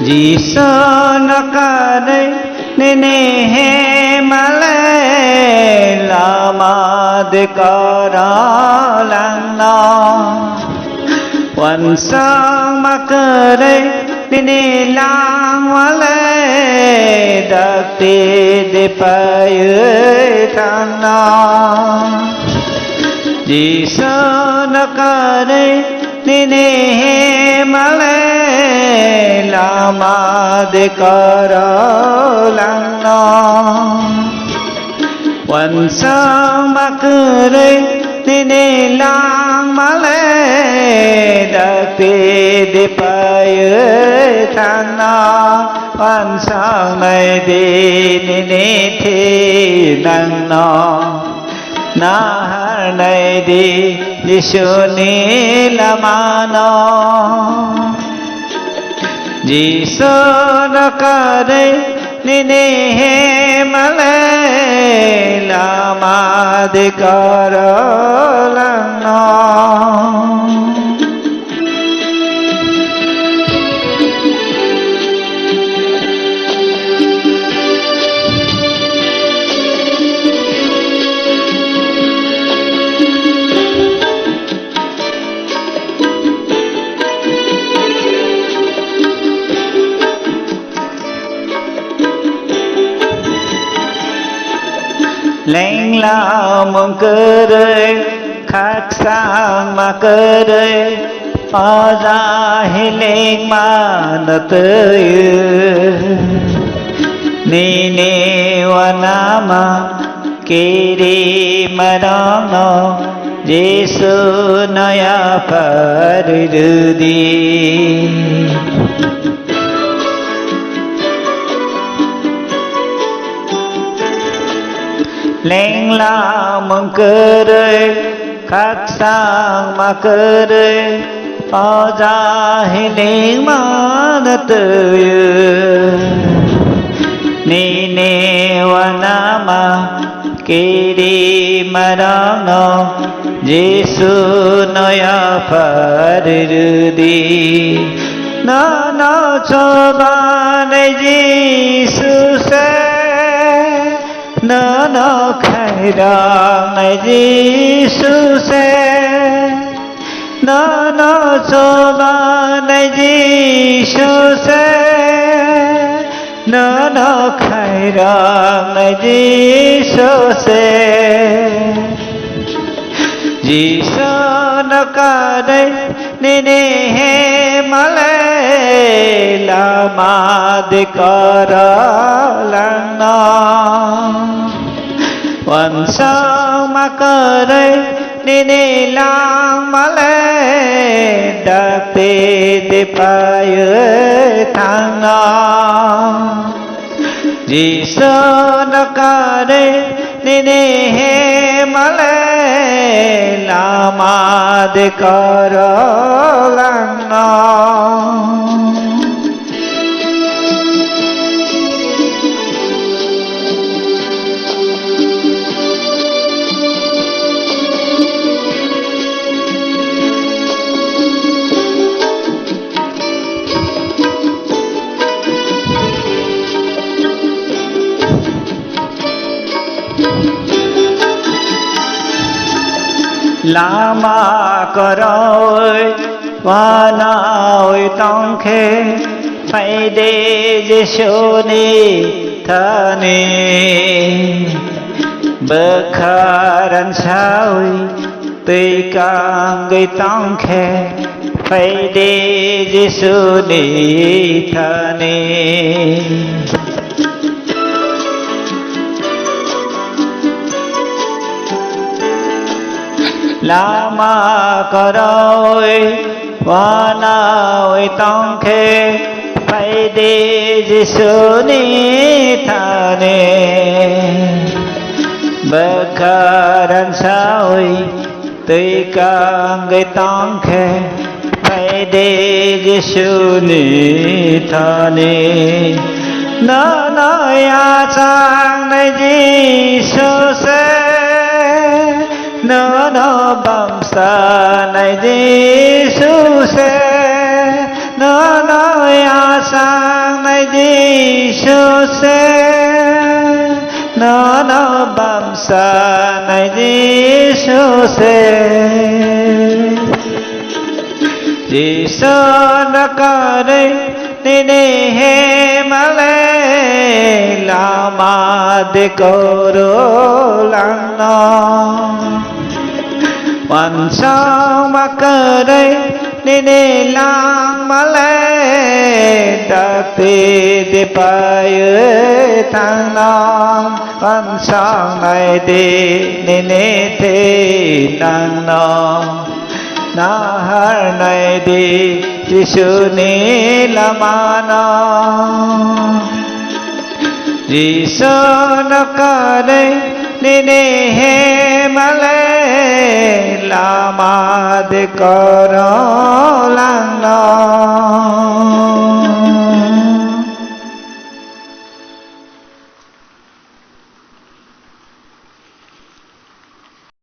Giêsu nó ca đây nên he mà lê là mà de ca đó lang nóวันสองมาเกิดได้นี่ลางวะเลยดักตีได้ไปทางนอจีสนักได้นี่มาเลยลามาได้กอรลังนอวันสองมาเกิดได้นี่ลางมาเลยดักตีได้ไปทางนอวันสองในดีนี่ที่นั่งนอนาในดียิสุนีละมานอยิสุนักเรนี่มาเลยลามาดิการลังนอLệnh lao mong cơ đời khát sang mà cơ đời Ở ra hi lệnh mà nó tới Ni ni wa nama Kiri mà đó nó Giêsu nó ya phá đưa đi Lệnh lao mong cơ đời khát sang mà cơ đời Ở ra hi lệnh mà nó tới Ni ni wa nama Kiri mà đó nó Giêsu nó ya phá đưa đi Nó cho ba này Giêsu sẽ nó khai rằng này Giêsu sẽ nó cho ba này Giêsu sẽ nó khai rằng này Giêsu sẽ Giêsu nó ca đây ni he mà lê la ma de cara lang noวันสองมาเกิดได้นี่ลางมาเลยดักตีได้ไปทางนอยิสุนักได้นี่เฮมาเลยลามาได้กอรลังนอLama coroi vanoi tongkhe phải đi Giêsu ni thani bekharan sao tùy càng người tongkhe phải đi Giêsu ni thani Lama coroi vanoi tongkhe phải đi Giêsu ni thani bekharan sao tùy càng người tongkhe phải đi Giêsu ni thani nó nói sang này Giêsu sẽ nó bằng xa này Giêsu sẽ nó nói xa Giêsu-se nó bám sa này Giêsu-se Giêsu nó có đây nene he male lama de coro lano Quan sao mà cơ đây nene lang male đặc biệt de paye thang non Quan sao này đi nene thế năng non na har này đi Giêsu ni lamano Giêsu nó có đây nene he male lama de coro lano